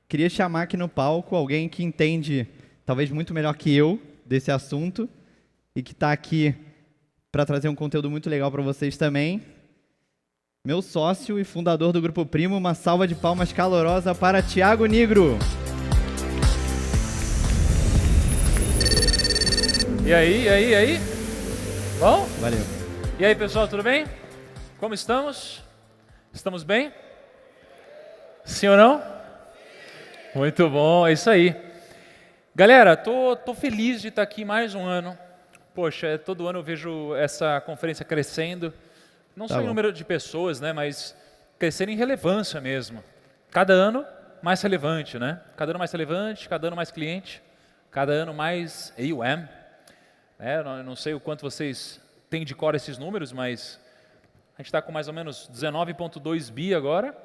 queria chamar aqui no palco alguém que entende, talvez muito melhor que eu, desse assunto, e que está aqui para trazer um conteúdo muito legal para vocês também. Meu sócio e fundador do Grupo Primo, uma salva de palmas calorosa para Thiago Nigro. E aí? Bom? Valeu. E aí, pessoal, tudo bem? Como estamos? Estamos bem? Sim ou não? Muito bom, é isso aí. Galera, tô feliz de estar aqui mais um ano. Poxa, todo ano eu vejo essa conferência crescendo, não só em número de pessoas, né, mas crescendo em relevância mesmo. Cada ano mais relevante, né? Cada ano mais relevante, cada ano mais cliente, cada ano mais AUM. Eu não sei o quanto vocês têm de cor esses números, mas a gente está com mais ou menos 19,2 bi agora.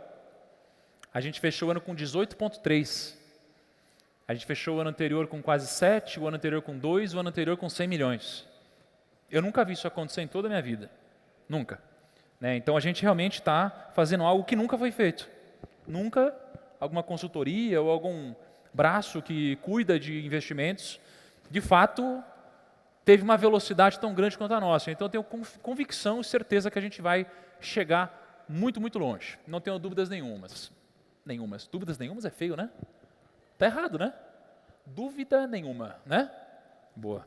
A gente fechou o ano com 18,3. A gente fechou o ano anterior com quase 7, o ano anterior com 2, o ano anterior com 100 milhões. Eu nunca vi isso acontecer em toda a minha vida. Nunca. Então a gente realmente está fazendo algo que nunca foi feito. Nunca alguma consultoria ou algum braço que cuida de investimentos, de fato, teve uma velocidade tão grande quanto a nossa. Então eu tenho convicção e certeza que a gente vai chegar muito, muito longe. Não tenho dúvidas nenhumas. Dúvidas nenhumas é feio, né? Tá errado, né? Dúvida nenhuma, né? Boa.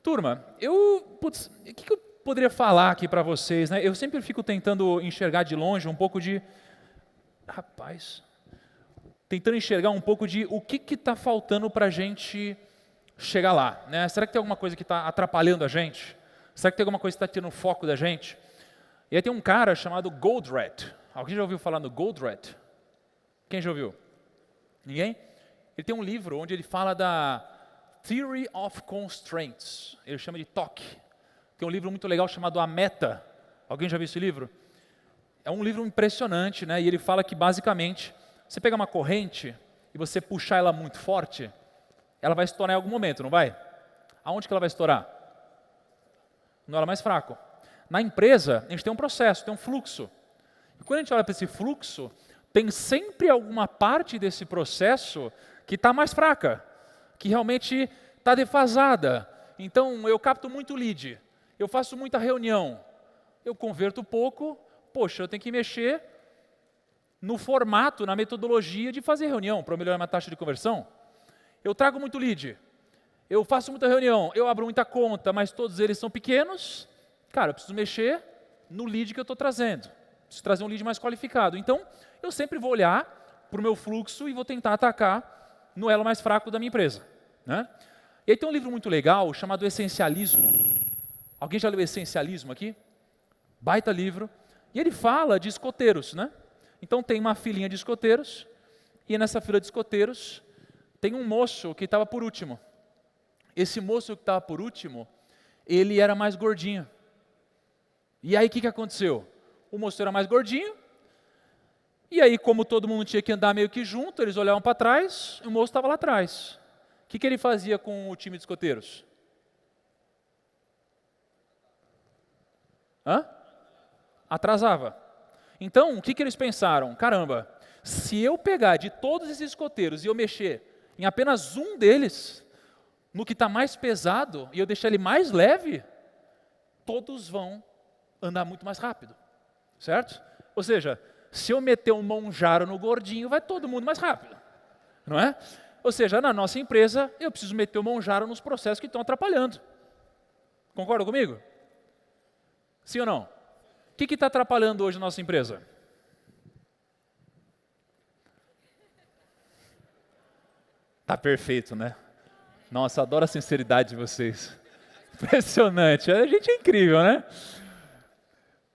Turma, o que eu poderia falar aqui para vocês, né? Eu sempre fico tentando enxergar de longe um pouco de... Tentando enxergar um pouco de o que está faltando para a gente chegar lá, né? Será que tem alguma coisa que está atrapalhando a gente? Será que tem alguma coisa que está tirando o foco da gente? E aí tem um cara chamado Goldratt. Alguém já ouviu falar no Goldratt? Quem já ouviu? Ninguém? Ele tem um livro onde ele fala da Theory of Constraints. Ele chama de TOC. Tem um livro muito legal chamado A Meta. Alguém já viu esse livro? É um livro impressionante, né? E ele fala que basicamente, você pega uma corrente e você puxar ela muito forte, ela vai estourar em algum momento, não vai? Aonde que ela vai estourar? No elo mais fraco. Na empresa, a gente tem um processo, tem um fluxo. E quando a gente olha para esse fluxo, tem sempre alguma parte desse processo que está mais fraca, que realmente está defasada. Então, eu capto muito lead, eu faço muita reunião, eu converto pouco, poxa, eu tenho que mexer no formato, na metodologia de fazer reunião para melhorar a minha taxa de conversão. Eu trago muito lead, eu faço muita reunião, eu abro muita conta, mas todos eles são pequenos. Cara, eu preciso mexer no lead que eu estou trazendo. Preciso trazer um lead mais qualificado. Então, eu sempre vou olhar para o meu fluxo e vou tentar atacar no elo mais fraco da minha empresa, né? E aí tem um livro muito legal chamado Essencialismo. Alguém já leu Essencialismo aqui? Baita livro. E ele fala de escoteiros, né? Então tem uma filinha de escoteiros e nessa fila de escoteiros tem um moço que estava por último. Esse moço que estava por último, ele era mais gordinho. E aí o que aconteceu? O moço era mais gordinho, e aí como todo mundo tinha que andar meio que junto, eles olhavam para trás, e o moço estava lá atrás. O que ele fazia com o time de escoteiros? Atrasava. Então, o que eles pensaram? Caramba, se eu pegar de todos esses escoteiros e eu mexer em apenas um deles, no que está mais pesado, e eu deixar ele mais leve, todos vão andar muito mais rápido, certo? Ou seja, se eu meter um monjaro no gordinho, vai todo mundo mais rápido, não é? Ou seja, na nossa empresa, eu preciso meter o monjaro nos processos que estão atrapalhando. Concorda comigo? Sim ou não? O que está atrapalhando hoje a nossa empresa? Tá perfeito, né? Nossa, adoro a sinceridade de vocês. Impressionante, a gente é incrível, né?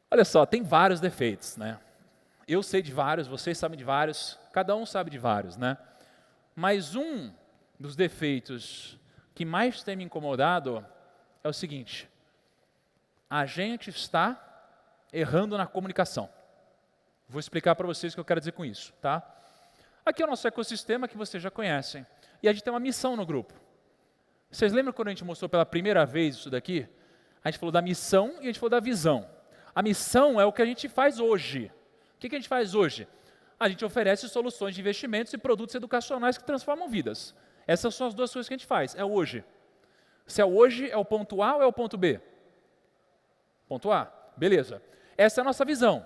Olha só, tem vários defeitos, né? Eu sei de vários, vocês sabem de vários, cada um sabe de vários, né? Mas um dos defeitos que mais tem me incomodado é o seguinte: a gente está errando na comunicação. Vou explicar para vocês o que eu quero dizer com isso, tá? Aqui é o nosso ecossistema que vocês já conhecem. E a gente tem uma missão no grupo. Vocês lembram quando a gente mostrou pela primeira vez isso daqui? A gente falou da missão e a gente falou da visão. A missão é o que a gente faz hoje. O que a gente faz hoje? A gente oferece soluções de investimentos e produtos educacionais que transformam vidas. Essas são as duas coisas que a gente faz. É hoje. Se é hoje, é o ponto A ou é o ponto B? Ponto A. Beleza. Essa é a nossa visão.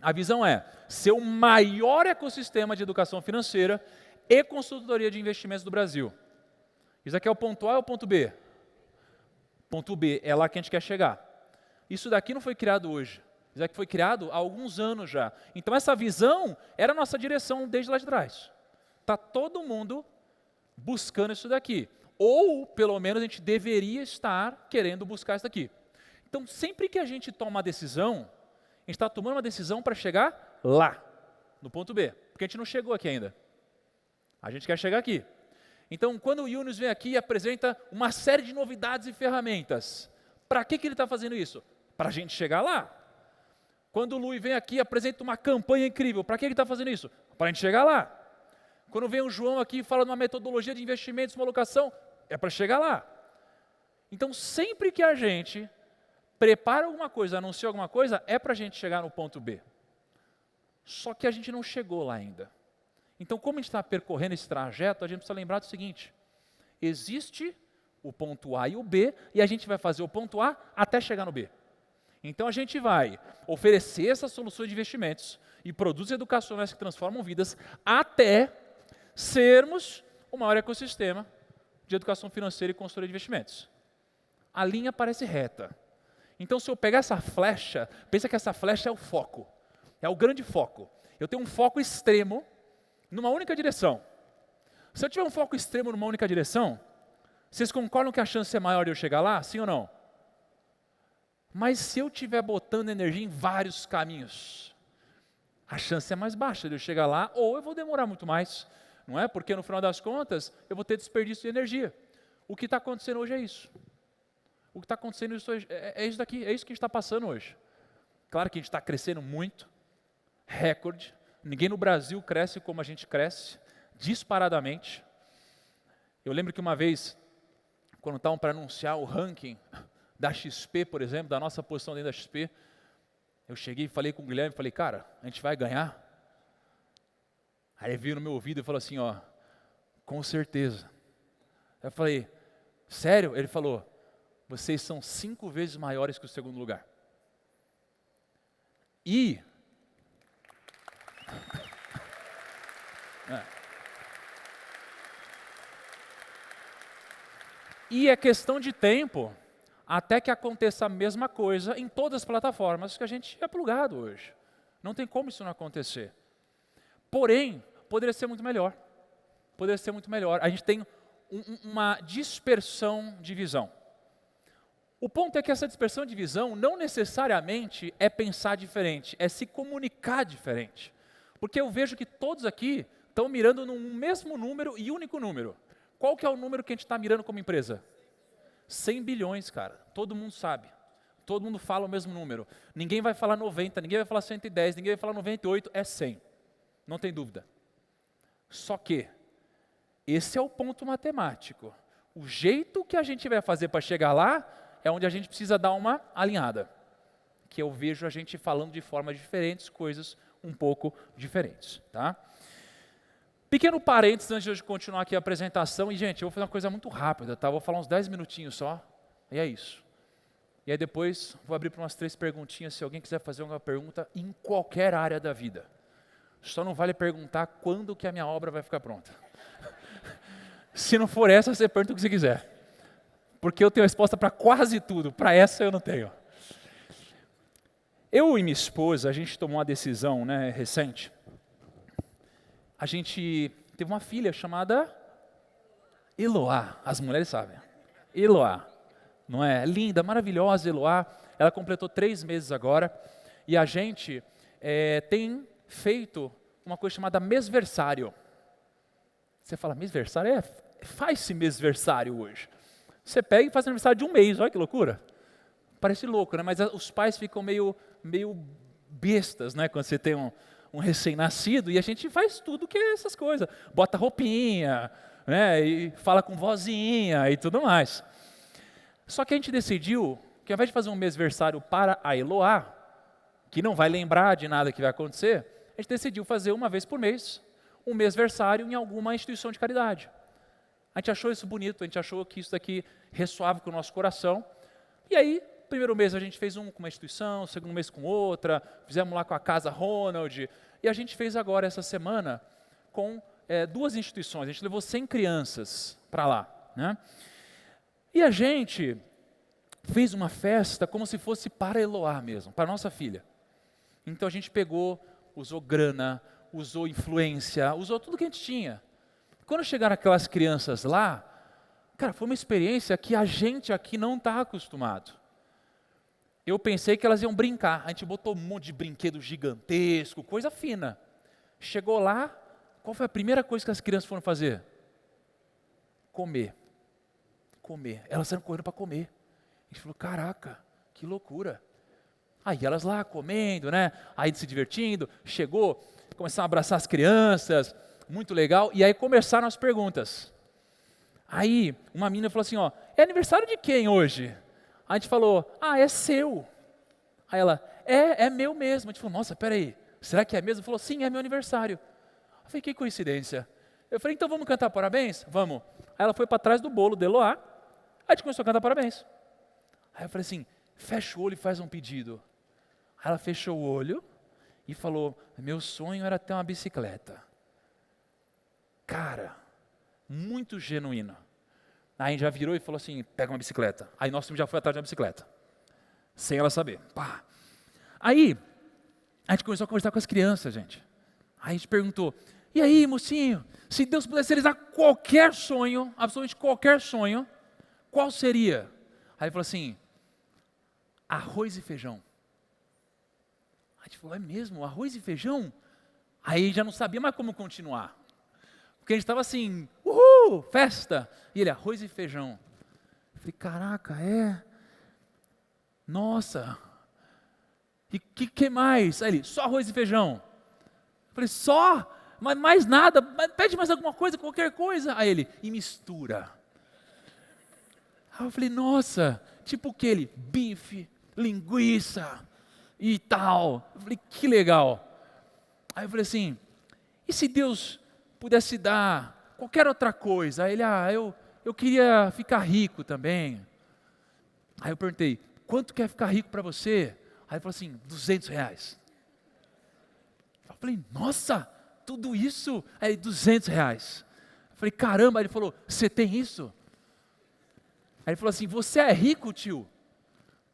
A visão é ser o maior ecossistema de educação financeira e consultoria de investimentos do Brasil. Isso aqui é o ponto A ou o ponto B? Ponto B, é lá que a gente quer chegar. Isso daqui não foi criado hoje. Isso daqui foi criado há alguns anos já. Então essa visão era a nossa direção desde lá de trás. Está todo mundo buscando isso daqui. Ou, pelo menos, a gente deveria estar querendo buscar isso daqui. Então, sempre que a gente toma uma decisão, a gente está tomando uma decisão para chegar lá, no ponto B. Porque a gente não chegou aqui ainda. A gente quer chegar aqui. Então, quando o Yunus vem aqui e apresenta uma série de novidades e ferramentas, para que ele está fazendo isso? Para a gente chegar lá. Quando o Lui vem aqui e apresenta uma campanha incrível, para que ele está fazendo isso? Para a gente chegar lá. Quando vem o João aqui e fala de uma metodologia de investimentos, uma alocação, é para chegar lá. Então, sempre que a gente prepara alguma coisa, anuncia alguma coisa, é para a gente chegar no ponto B. Só que a gente não chegou lá ainda. Então, como a gente está percorrendo esse trajeto, a gente precisa lembrar do seguinte: existe o ponto A e o B, e a gente vai fazer o ponto A até chegar no B. Então, a gente vai oferecer essas soluções de investimentos e produtos educacionais que transformam vidas até sermos o maior ecossistema de educação financeira e consultoria de investimentos. A linha parece reta. Então, se eu pegar essa flecha, pensa que essa flecha é o foco, é o grande foco. Eu tenho um foco extremo numa única direção. Se eu tiver um foco extremo numa única direção, vocês concordam que a chance é maior de eu chegar lá? Sim ou não? Mas se eu estiver botando energia em vários caminhos, a chance é mais baixa de eu chegar lá, ou eu vou demorar muito mais, não é? Porque no final das contas, eu vou ter desperdício de energia. O que está acontecendo hoje é isso. O que está acontecendo hoje é isso daqui, é isso que a gente está passando hoje. Claro que a gente está crescendo muito, recorde. Ninguém no Brasil cresce como a gente cresce, disparadamente. Eu lembro que uma vez, quando estavam para anunciar o ranking da XP, por exemplo, da nossa posição dentro da XP, eu cheguei e falei com o Guilherme, falei, cara, a gente vai ganhar? Aí ele veio no meu ouvido e falou assim, ó, com certeza. Eu falei, sério? Ele falou, vocês são 5 vezes maiores que o segundo lugar. E é questão de tempo até que aconteça a mesma coisa em todas as plataformas que a gente é plugado hoje. Não tem como isso não acontecer. Porém, poderia ser muito melhor. Poderia ser muito melhor. A gente tem uma dispersão de visão. O ponto é que essa dispersão de visão não necessariamente é pensar diferente, é se comunicar diferente. Porque eu vejo que todos aqui estão mirando num mesmo número e único número. Qual que é o número que a gente está mirando como empresa? 100 bilhões, cara. Todo mundo sabe. Todo mundo fala o mesmo número. Ninguém vai falar 90, ninguém vai falar 110, ninguém vai falar 98, é 100. Não tem dúvida. Só que esse é o ponto matemático. O jeito que a gente vai fazer para chegar lá é onde a gente precisa dar uma alinhada. Que eu vejo a gente falando de formas diferentes, coisas um pouco diferentes, tá? Pequeno parênteses antes de eu continuar aqui a apresentação. E, gente, eu vou fazer uma coisa muito rápida, tá? Vou falar uns 10 minutinhos só, e é isso. E aí depois vou abrir para umas 3 perguntinhas, se alguém quiser fazer alguma pergunta em qualquer área da vida. Só não vale perguntar quando que a minha obra vai ficar pronta. Se não for essa, você pergunta o que você quiser. Porque eu tenho resposta para quase tudo, para essa eu não tenho. Eu e minha esposa, a gente tomou uma decisão, né, recente. A gente teve uma filha chamada Eloá, as mulheres sabem. Eloá, não é? Linda, maravilhosa Eloá. Ela completou 3 meses agora. E a gente tem feito uma coisa chamada mêsversário. Você fala, mêsversário? Faz-se mêsversário hoje. Você pega e faz aniversário de 1 mês, olha que loucura. Parece louco, né? Mas os pais ficam meio bestas, né? Quando você tem um recém-nascido, e a gente faz tudo que é essas coisas. Bota roupinha, né? E fala com vozinha e tudo mais. Só que a gente decidiu que ao invés de fazer um mêsversário para a Eloá, que não vai lembrar de nada que vai acontecer, a gente decidiu fazer uma vez por mês, um mêsversário em alguma instituição de caridade. A gente achou isso bonito, a gente achou que isso daqui ressoava com o nosso coração. E aí, primeiro mês a gente fez um com uma instituição, segundo mês com outra, fizemos lá com a Casa Ronald, e a gente fez agora essa semana com 2 instituições, a gente levou 100 crianças para lá, né? E a gente fez uma festa como se fosse para Eloá mesmo, para nossa filha. Então a gente pegou, usou grana, usou influência, usou tudo que a gente tinha. Quando chegaram aquelas crianças lá, cara, foi uma experiência que a gente aqui não está acostumado. Eu pensei que elas iam brincar, a gente botou um monte de brinquedo gigantesco, coisa fina. Chegou lá, qual foi a primeira coisa que as crianças foram fazer? Comer. Comer. Elas saíram correndo para comer. A gente falou, caraca, que loucura. Aí elas lá comendo, né? Aí se divertindo, chegou, começaram a abraçar as crianças, muito legal. E aí começaram as perguntas. Aí uma menina falou assim, ó, é aniversário de quem hoje? A gente falou, é seu. Aí ela, é meu mesmo. A gente falou, nossa, peraí, será que é mesmo? Ela falou, sim, é meu aniversário. Eu falei, que coincidência. Eu falei, então vamos cantar parabéns? Vamos. Aí ela foi para trás do bolo de Eloá, aí a gente começou a cantar parabéns. Aí eu falei assim, fecha o olho e faz um pedido. Aí ela fechou o olho e falou, meu sonho era ter uma bicicleta. Cara, muito genuína. Aí a gente já virou e falou assim, pega uma bicicleta. Aí nosso time já foi atrás de uma bicicleta, sem ela saber. Pá. Aí, a gente começou a conversar com as crianças, gente. Aí a gente perguntou, e aí, mocinho, se Deus pudesse realizar qualquer sonho, absolutamente qualquer sonho, qual seria? Aí ele falou assim, arroz e feijão. Aí a gente falou, é mesmo, arroz e feijão? Aí já não sabia mais como continuar. Porque a gente estava assim, uhul, festa. E ele, arroz e feijão. Eu falei, caraca, nossa. E que mais? Aí ele, só arroz e feijão. Eu falei, só? Mas mais nada? Pede mais alguma coisa, qualquer coisa. Aí ele, e mistura. Aí eu falei, nossa, tipo o que ele? Bife, linguiça e tal. Eu falei, que legal. Aí eu falei assim, e se Deus pudesse dar qualquer outra coisa? Aí ele, eu queria ficar rico também. Aí eu perguntei, quanto quer ficar rico para você? Aí ele falou assim, R$200. Eu falei, nossa, tudo isso? Aí, R$200. Eu falei, caramba. Aí ele falou, você tem isso? Aí ele falou assim, você é rico, tio?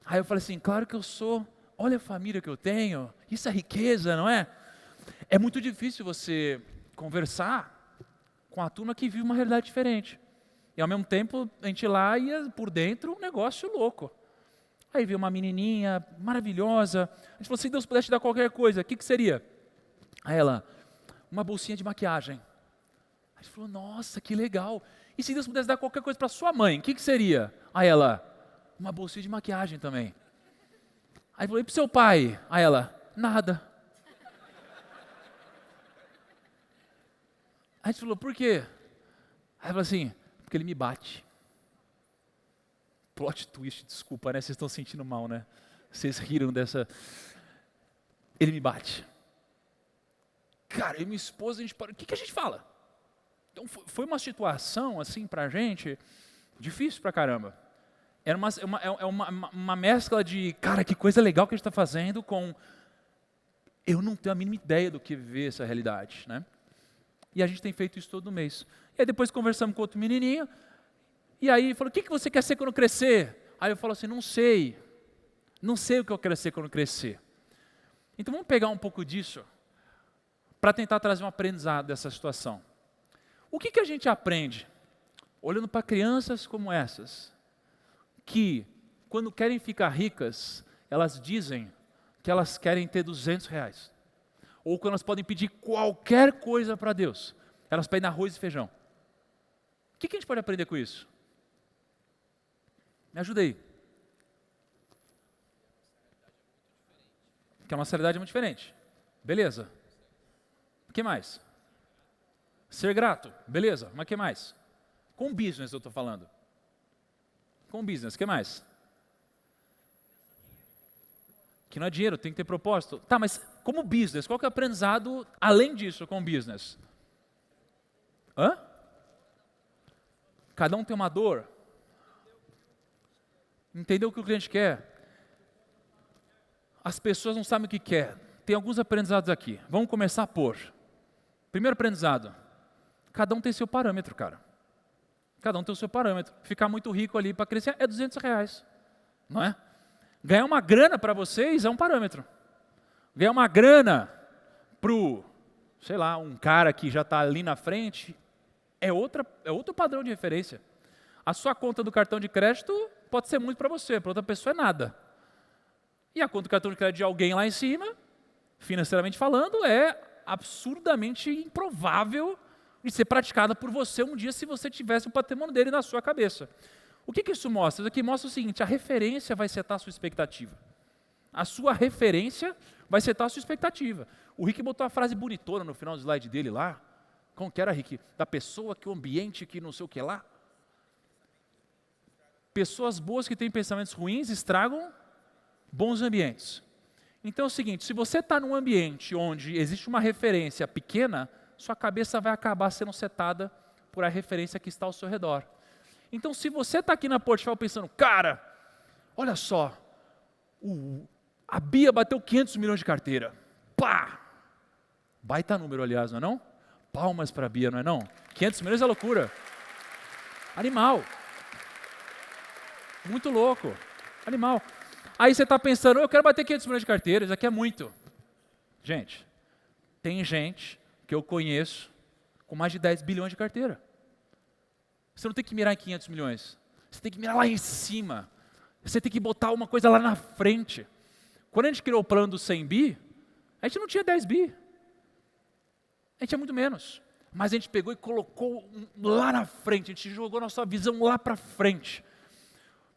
Aí eu falei assim, claro que eu sou. Olha a família que eu tenho. Isso é riqueza, não é? É muito difícil você conversar com a turma que vive uma realidade diferente. E ao mesmo tempo, a gente lá ia por dentro um negócio louco. Aí veio uma menininha maravilhosa. A gente falou, se Deus pudesse te dar qualquer coisa, o que seria? Aí ela, uma bolsinha de maquiagem. A gente falou, nossa, que legal. E se Deus pudesse dar qualquer coisa para sua mãe, o que seria? Aí ela, uma bolsinha de maquiagem também. Aí eu falei, e para o seu pai? Aí ela, nada. Aí a gente falou, por quê? Aí ela falou assim, porque ele me bate. Plot twist, desculpa, né? Vocês estão sentindo mal, né? Vocês riram dessa. Ele me bate. Cara, eu e minha esposa, a gente parou. O que a gente fala? Então foi uma situação, assim, pra gente, difícil pra caramba. Era uma mescla de, cara, que coisa legal que a gente está fazendo, com eu não tenho a mínima ideia do que viver essa realidade, né? E a gente tem feito isso todo mês. E aí depois conversamos com outro menininho, e aí falou, o que você quer ser quando crescer? Aí eu falo assim, não sei o que eu quero ser quando crescer. Então vamos pegar um pouco disso, para tentar trazer um aprendizado dessa situação. O que a gente aprende? Olhando para crianças como essas, que quando querem ficar ricas, elas dizem que elas querem ter R$200. Ou quando elas podem pedir qualquer coisa para Deus, elas pedem arroz e feijão. O que a gente pode aprender com isso? Me ajuda aí. Porque a nossa realidade é muito diferente. Beleza. O que mais? Ser grato. Beleza. Mas o que mais? Com business eu estou falando. Com business. O que mais? O que que não é dinheiro, tem que ter propósito. Tá, mas como business, qual que é o aprendizado além disso com business? Hã? Cada um tem uma dor. Entendeu o que o cliente quer? As pessoas não sabem o que quer. Tem alguns aprendizados aqui. Vamos começar por. Primeiro aprendizado. Cada um tem seu parâmetro, cara. Cada um tem o seu parâmetro. Ficar muito rico ali para crescer é R$200, não é? Ganhar uma grana para vocês é um parâmetro. Ganhar uma grana para sei lá, um cara que já está ali na frente é outro padrão de referência. A sua conta do cartão de crédito pode ser muito para você, para outra pessoa é nada. E a conta do cartão de crédito de alguém lá em cima, financeiramente falando, é absurdamente improvável de ser praticada por você um dia se você tivesse o patrimônio dele na sua cabeça. O que isso mostra? Isso aqui mostra o seguinte, a referência vai setar a sua expectativa. A sua referência vai setar a sua expectativa. O Rick botou uma frase bonitona no final do slide dele lá. Como que era, Rick? Da pessoa que o ambiente que não sei o que lá. Pessoas boas que têm pensamentos ruins estragam bons ambientes. Então é o seguinte, se você está num ambiente onde existe uma referência pequena, sua cabeça vai acabar sendo setada por a referência que está ao seu redor. Então se você está aqui na Portfólio pensando, cara, olha só, a Bia bateu 500 milhões de carteira. Pá! Baita número, aliás, não é não? Palmas para a Bia, não é não? 500 milhões é loucura. Animal. Muito louco. Animal. Aí você está pensando, eu quero bater 500 milhões de carteira, isso aqui é muito. Gente, tem gente que eu conheço com mais de 10 bilhões de carteira. Você não tem que mirar em 500 milhões. Você tem que mirar lá em cima. Você tem que botar uma coisa lá na frente. Quando a gente criou o plano do 100 bi, a gente não tinha 10 bi. A gente tinha muito menos. Mas a gente pegou e colocou lá na frente. A gente jogou nossa visão lá para frente.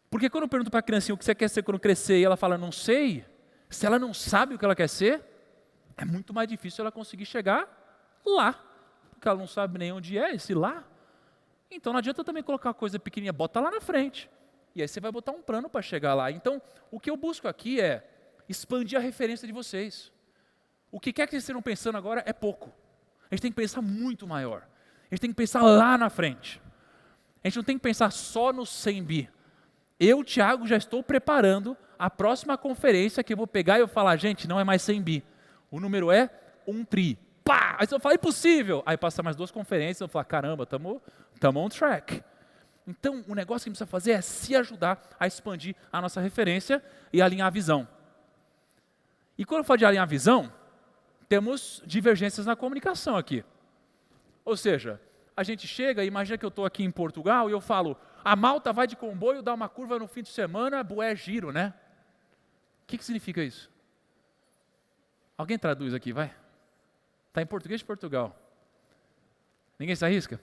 Porque quando eu pergunto para a criancinha o que você quer ser quando crescer e ela fala, não sei, se ela não sabe o que ela quer ser, é muito mais difícil ela conseguir chegar lá. Porque ela não sabe nem onde é esse lá. Então não adianta também colocar uma coisa pequenininha, bota lá na frente. E aí você vai botar um plano para chegar lá. Então, o que eu busco aqui é expandir a referência de vocês. O que quer que vocês estejam pensando agora é pouco. A gente tem que pensar muito maior. A gente tem que pensar lá na frente. A gente não tem que pensar só no 100 bi. Eu, Thiago, já estou preparando a próxima conferência que eu vou pegar e eu falar, gente, não é mais 100 bi. O número é 1 tri. Pá! Aí você vai falar, impossível. Aí passa mais 2 conferências, eu vou falar, caramba, estamos on track. Então, o negócio que a gente precisa fazer é se ajudar a expandir a nossa referência e alinhar a visão. E quando eu falo de alinhar a visão, temos divergências na comunicação aqui. Ou seja, a gente chega, imagina que eu estou aqui em Portugal e eu falo, a malta vai de comboio, dá uma curva no fim de semana, bué giro, né? O que significa isso? Alguém traduz aqui, vai? Está em português de Portugal. Ninguém se arrisca?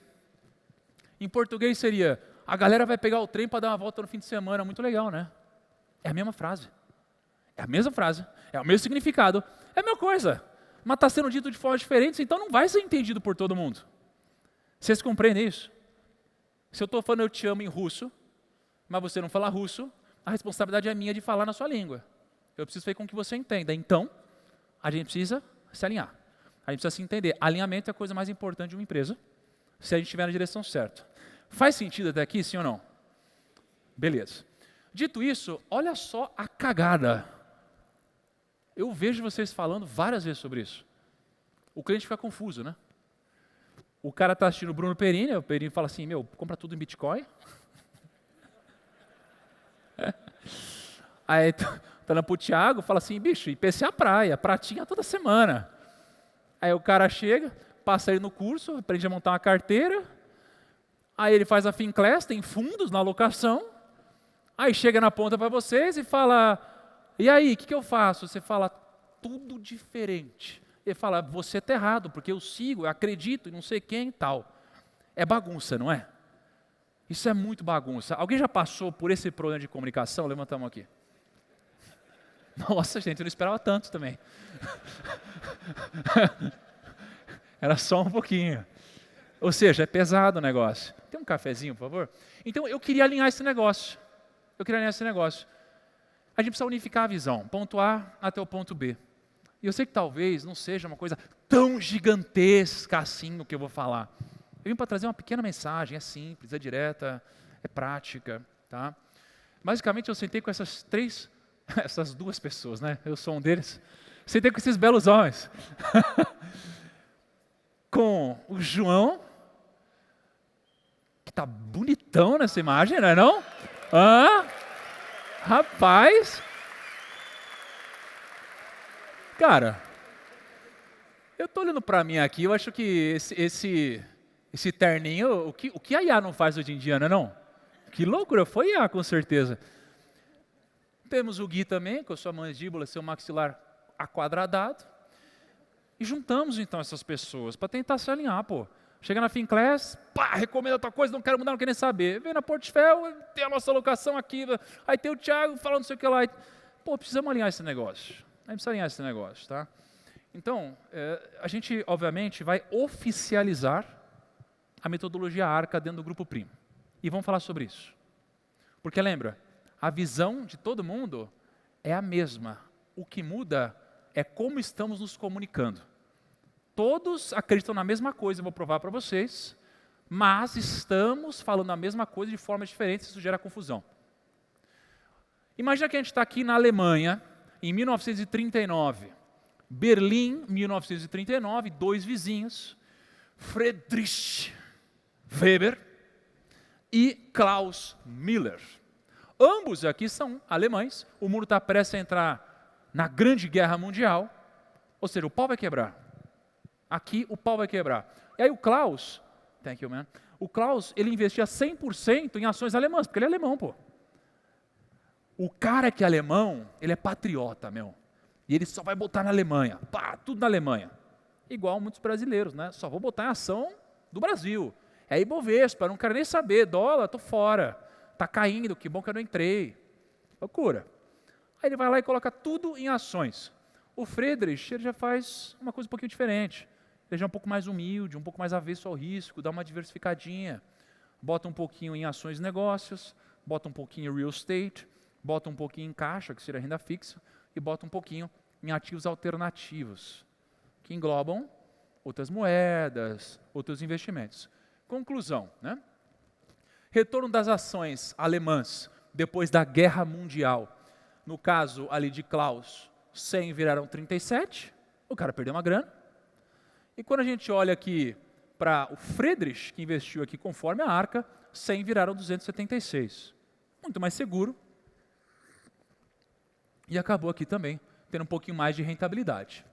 Em português seria, a galera vai pegar o trem para dar uma volta no fim de semana, muito legal, né? É a mesma frase. É a mesma frase, é o mesmo significado, é a mesma coisa. Mas está sendo dito de forma diferente, então não vai ser entendido por todo mundo. Vocês compreendem isso? Se eu estou falando eu te amo em russo, mas você não fala russo, a responsabilidade é minha de falar na sua língua. Eu preciso fazer com que você entenda. Então, a gente precisa se alinhar. A gente precisa se entender. Alinhamento é a coisa mais importante de uma empresa, se a gente estiver na direção certa. Faz sentido até aqui, sim ou não? Beleza. Dito isso, olha só a cagada. Eu vejo vocês falando várias vezes sobre isso. O cliente fica confuso, né? O cara está assistindo o Bruno Perini, o Perini fala assim, meu, compra tudo em Bitcoin. Aí tá lá pro Thiago, fala assim, bicho, IPCA praia, pratinha toda semana. Aí o cara chega, passa ele no curso, aprende a montar uma carteira, aí ele faz a Finclass, tem fundos na alocação, aí chega na ponta para vocês e fala, e aí, o que eu faço? Você fala, tudo diferente. Ele fala, você está errado, porque eu sigo, eu acredito em não sei quem e tal. É bagunça, não é? Isso é muito bagunça. Alguém já passou por esse problema de comunicação? Levanta a mão aqui. Nossa, gente, eu não esperava tanto também. Era só um pouquinho. Ou seja, é pesado o negócio. Tem um cafezinho, por favor? Então, eu queria alinhar esse negócio. a gente precisa unificar a visão, ponto A até o ponto B. E eu sei que talvez não seja uma coisa tão gigantesca assim o que eu vou falar. Eu vim para trazer uma pequena mensagem, é simples, é direta, é prática, tá? Basicamente eu sentei com essas duas pessoas, né? Eu sou um deles. Sentei com esses belos homens. Com o João, que tá bonitão nessa imagem, não é não? Rapaz. Cara, eu tô olhando para mim aqui, eu acho que esse terninho, o que a IA não faz hoje em dia, não é não? Que loucura, foi IA com certeza. Temos o Gui também, com a sua mandíbula, seu maxilar aquadradado. E juntamos então essas pessoas para tentar se alinhar, pô. Chega na Finclass, pá, recomenda outra coisa, não quero mudar, não quero nem saber. Vem na Portfel, tem a nossa locação aqui, aí tem o Thiago falando não sei o que lá. Pô, precisamos alinhar esse negócio. A gente precisa alinhar esse negócio, tá? Então, a gente, obviamente, vai oficializar a metodologia ARCA dentro do Grupo Primo. E vamos falar sobre isso. Porque lembra, a visão de todo mundo é a mesma. O que muda é como estamos nos comunicando. Todos acreditam na mesma coisa, eu vou provar para vocês, mas estamos falando a mesma coisa de formas diferentes, isso gera confusão. Imagina que a gente está aqui na Alemanha, em 1939. Berlim, 1939, dois vizinhos, Friedrich Weber e Klaus Miller. Ambos aqui são alemães, o mundo está prestes a entrar na Grande Guerra Mundial, ou seja, o pau vai quebrar. Aqui o pau vai quebrar. E aí o Klaus, thank you man, o Klaus, ele investia 100% em ações alemãs, porque ele é alemão, pô. O cara que é alemão, ele é patriota, meu. E ele só vai botar na Alemanha, pá, tudo na Alemanha. Igual muitos brasileiros, né? Só vou botar em ação do Brasil. É Ibovespa, não quero nem saber, dólar, tô fora. Tá caindo, que bom que eu não entrei. Loucura. Aí ele vai lá e coloca tudo em ações. O Friedrich, ele já faz uma coisa um pouquinho diferente. Ele já é um pouco mais humilde, um pouco mais avesso ao risco, dá uma diversificadinha. Bota um pouquinho em ações e negócios, bota um pouquinho em real estate, bota um pouquinho em caixa, que seria renda fixa, e bota um pouquinho em ativos alternativos, que englobam outras moedas, outros investimentos. Conclusão, né? Retorno das ações alemãs depois da Guerra Mundial. No caso ali de Klaus, 100 viraram 37, o cara perdeu uma grana. E quando a gente olha aqui para o Friedrich, que investiu aqui conforme a Arca, 100 viraram 276. Muito mais seguro. E acabou aqui também tendo um pouquinho mais de rentabilidade.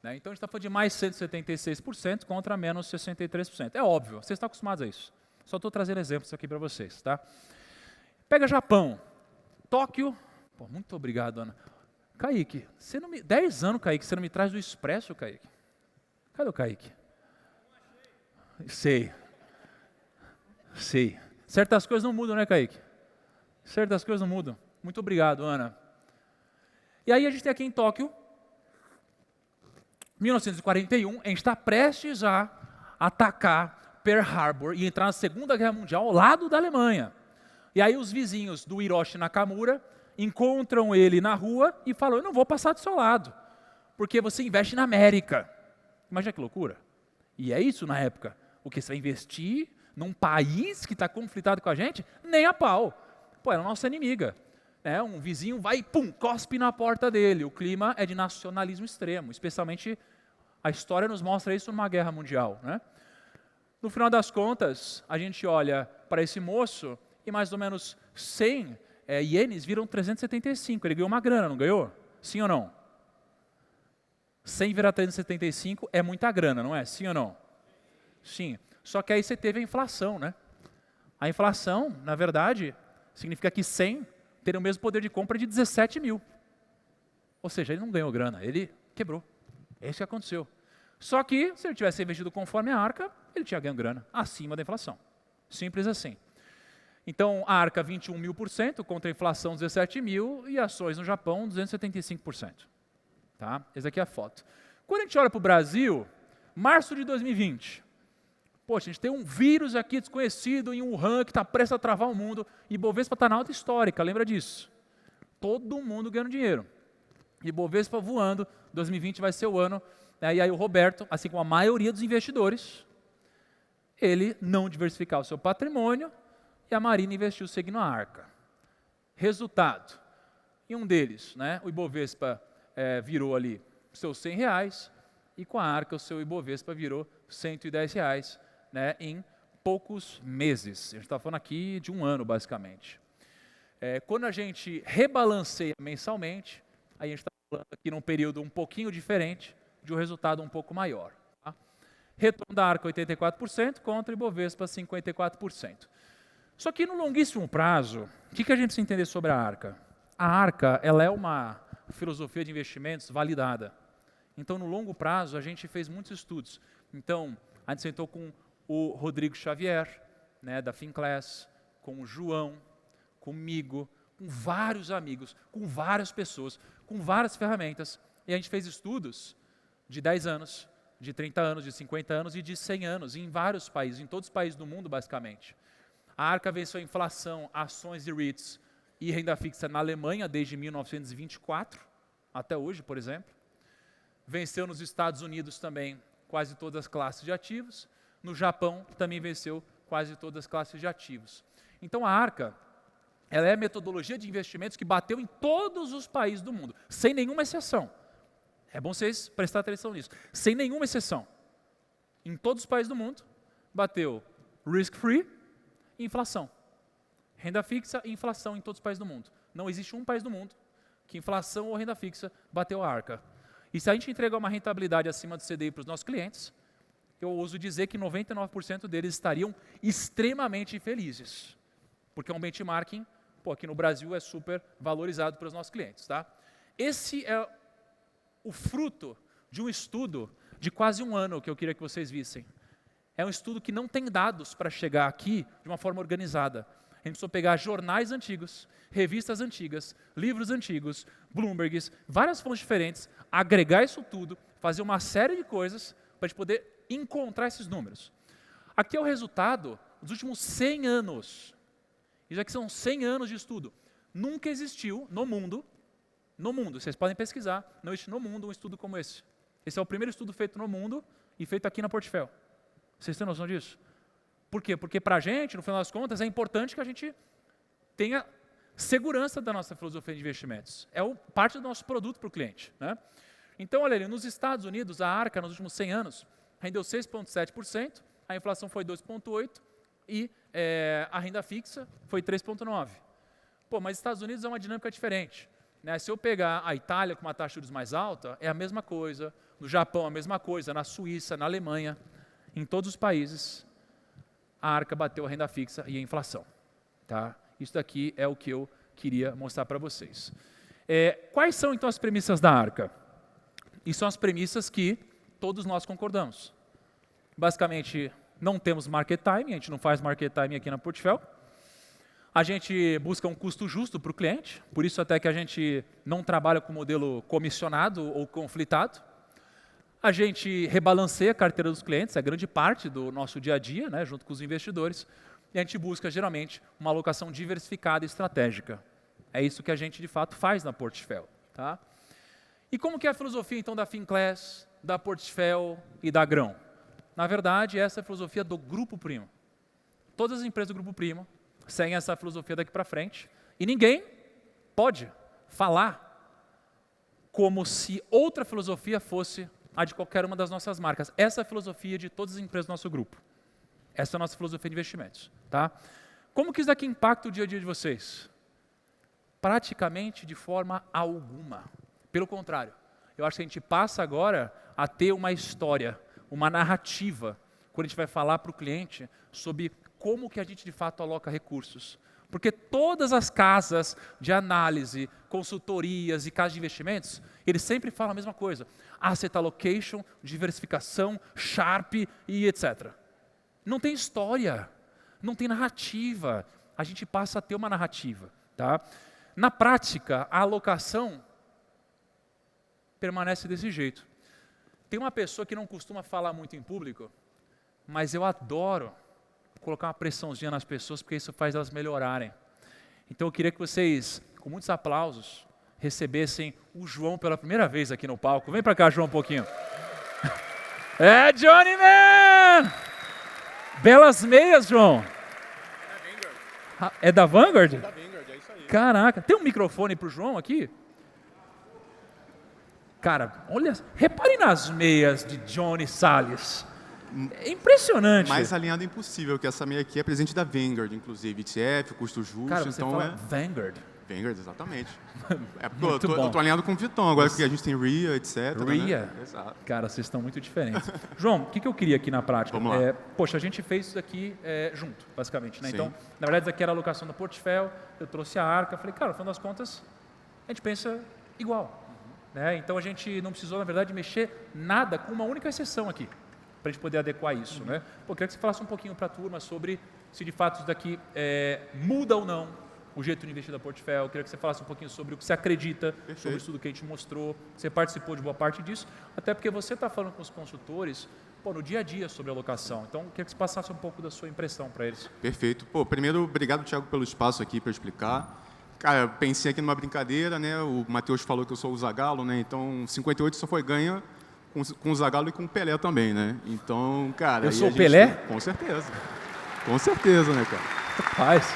Né? Então a gente está falando de mais 176% contra menos 63%. É óbvio, vocês estão acostumados a isso. Só estou trazendo exemplos aqui para vocês. Tá? Pega Japão, Tóquio. Pô, muito obrigado, Ana. Kaique, 10 anos, Kaique, você não me traz do Expresso, Kaique? Cadê o Kaique? Sei. Certas coisas não mudam, né, Kaique? Certas coisas não mudam. Muito obrigado, Ana. E aí a gente tem aqui em Tóquio, 1941, a gente está prestes a atacar Pearl Harbor e entrar na Segunda Guerra Mundial ao lado da Alemanha. E aí os vizinhos do Hiroshi Nakamura encontram ele na rua e falam, eu não vou passar do seu lado, porque você investe na América. Imagina que loucura. E é isso na época. O que você vai investir num país que está conflitado com a gente? Nem a pau. Pô, era a nossa inimiga. Um vizinho vai e pum, cospe na porta dele. O clima é de nacionalismo extremo, especialmente a história nos mostra isso numa guerra mundial. Né? No final das contas, a gente olha para esse moço e mais ou menos 100 ienes viram 375. Ele ganhou uma grana, não ganhou? Sim ou não? 100 virar 375 é muita grana, não é? Sim ou não? Sim. Só que aí você teve a inflação, né? A inflação, na verdade, significa que 100 teria o mesmo poder de compra de 17 mil. Ou seja, ele não ganhou grana, ele quebrou. É isso que aconteceu. Só que, se ele tivesse investido conforme a Arca, ele tinha ganho grana, acima da inflação. Simples assim. Então, a Arca 21.000% contra a inflação 17 mil e ações no Japão 275%. Tá? Essa aqui é a foto. Quando a gente olha para o Brasil, março de 2020, poxa, a gente tem um vírus aqui desconhecido em Wuhan que está prestes a travar o mundo e Bovespa está na alta histórica, lembra disso? todo mundo ganhando dinheiro. Ibovespa voando, 2020 vai ser o ano, né? E aí o Roberto, assim como a maioria dos investidores, ele não diversificar o seu patrimônio e a Marina investiu seguindo a Arca. Resultado, em um deles, né, o Ibovespa virou ali seus R$100 e com a Arca o seu Ibovespa virou R$110, né, em poucos meses. A gente está falando aqui de um ano, basicamente. Quando a gente rebalanceia mensalmente, aí a gente está falando aqui num período um pouquinho diferente, de um resultado um pouco maior. Tá? Retorno da Arca 84% contra o Ibovespa 54%. Só que no longuíssimo prazo, o que a gente precisa entender sobre a Arca? A Arca ela é uma filosofia de investimentos validada. Então, no longo prazo, a gente fez muitos estudos. Então, a gente sentou com o Rodrigo Xavier, né, da Finclass, com o João, comigo, com vários amigos, com várias pessoas, com várias ferramentas. E a gente fez estudos de 10 anos, de 30 anos, de 50 anos e de 100 anos, em vários países, em todos os países do mundo, basicamente. A Arca venceu a inflação, ações e REITs e renda fixa na Alemanha desde 1924, até hoje, por exemplo. Venceu nos Estados Unidos também quase todas as classes de ativos. No Japão também venceu quase todas as classes de ativos. Então a Arca ela é a metodologia de investimentos que bateu em todos os países do mundo, sem nenhuma exceção. É bom vocês prestarem atenção nisso. Sem nenhuma exceção. Em todos os países do mundo, bateu risk-free e inflação. Renda fixa e inflação em todos os países do mundo. Não existe um país do mundo que inflação ou renda fixa bateu a Arca. E se a gente entregar uma rentabilidade acima do CDI para os nossos clientes, eu ouso dizer que 99% deles estariam extremamente felizes. Porque é um benchmarking, aqui no Brasil é super valorizado para os nossos clientes. Tá? Esse é o fruto de um estudo de quase um ano que eu queria que vocês vissem. É um estudo que não tem dados para chegar aqui de uma forma organizada. A gente precisou pegar jornais antigos, revistas antigas, livros antigos, Bloombergs, várias fontes diferentes, agregar isso tudo, fazer uma série de coisas para a gente poder encontrar esses números. Aqui é o resultado dos últimos 100 anos. Isso aqui são 100 anos de estudo. Nunca existiu no mundo, vocês podem pesquisar, não existe no mundo um estudo como esse. Esse é o primeiro estudo feito no mundo e feito aqui na Portfel. Vocês têm noção disso? Por quê? Porque para a gente, no final das contas, é importante que a gente tenha segurança da nossa filosofia de investimentos. É parte do nosso produto para o cliente. Né? Então, olha ali, nos Estados Unidos, a Arca, nos últimos 100 anos, rendeu 6,7%, a inflação foi 2,8% e a renda fixa foi 3,9%. Mas Estados Unidos é uma dinâmica diferente. Né? Se eu pegar a Itália com uma taxa de juros mais alta, é a mesma coisa. No Japão, a mesma coisa. Na Suíça, na Alemanha, em todos os países, a Arca bateu a renda fixa e a inflação. Tá? Isso daqui é o que eu queria mostrar para vocês. Quais são, então, as premissas da Arca? E são as premissas que todos nós concordamos. Basicamente, não temos market timing, a gente não faz market timing aqui na Portfel. A gente busca um custo justo para o cliente, por isso até que a gente não trabalha com modelo comissionado ou conflitado. A gente rebalanceia a carteira dos clientes, é grande parte do nosso dia a dia, né, junto com os investidores, e a gente busca, geralmente, uma alocação diversificada e estratégica. É isso que a gente, de fato, faz na Portfel. Tá? E como que é a filosofia, então, da Finclass, da Portfel e da Grão? Na verdade, essa é a filosofia do Grupo Primo. Todas as empresas do Grupo Primo seguem essa filosofia daqui para frente, e ninguém pode falar como se outra filosofia fosse a de qualquer uma das nossas marcas. Essa é a filosofia de todas as empresas do nosso grupo. Essa é a nossa filosofia de investimentos. Tá? Como que isso daqui impacta o dia a dia de vocês? Praticamente de forma alguma. Pelo contrário, eu acho que a gente passa agora a ter uma história, uma narrativa, quando a gente vai falar para o cliente sobre como que a gente de fato aloca recursos. Porque todas as casas de análise, consultorias e casas de investimentos, eles sempre falam a mesma coisa. Asset allocation, diversificação, Sharpe e etc. Não tem história, não tem narrativa. A gente passa a ter uma narrativa. Tá? Na prática, a alocação permanece desse jeito. Tem uma pessoa que não costuma falar muito em público, mas eu adoro colocar uma pressãozinha nas pessoas, porque isso faz elas melhorarem. Então eu queria que vocês, com muitos aplausos, recebessem o João pela primeira vez aqui no palco. Vem para cá, João, um pouquinho. É, Johnny Man! Belas meias, João. É da Vanguard? É da Vanguard, é isso aí. Caraca, tem um microfone pro João aqui? Cara, olha, reparem nas meias de Johnny Salles. É impressionante. Mais alinhado impossível, que essa meia aqui é presente da Vanguard, inclusive, ETF, custo justo. Cara, você então fala Vanguard. Vanguard, exatamente. Muito bom. Eu tô alinhado com o Vitão, agora que a gente tem RIA, etc. RIA? Né? Exato. Cara, vocês estão muito diferentes. João, o que eu queria aqui na prática? Vamos lá. Poxa, a gente fez isso aqui junto, basicamente. Né? Sim. Então, na verdade, isso aqui era a alocação do portfólio, eu trouxe a Arca, falei, cara, no final das contas, a gente pensa igual. Né? Então, a gente não precisou, na verdade, mexer nada, com uma única exceção aqui, para a gente poder adequar isso. Né? Pô, eu queria que você falasse um pouquinho para a turma sobre se, de fato, isso daqui muda ou não o jeito de investir da portfólio. Eu queria que você falasse um pouquinho sobre o que você acredita, sobre isso tudo que a gente mostrou. Você participou de boa parte disso, até porque você está falando com os consultores no dia a dia sobre alocação. Então, eu queria que você passasse um pouco da sua impressão para eles. Perfeito. Pô, primeiro, obrigado, Thiago, pelo espaço aqui para explicar. Cara, eu pensei aqui numa brincadeira, né? O Matheus falou que eu sou o Zagallo, né? Então, 58 só foi ganha com o Zagallo e com o Pelé também, né? Então, cara... Eu sou o Pelé? Com certeza. Com certeza, né, cara? Rapaz,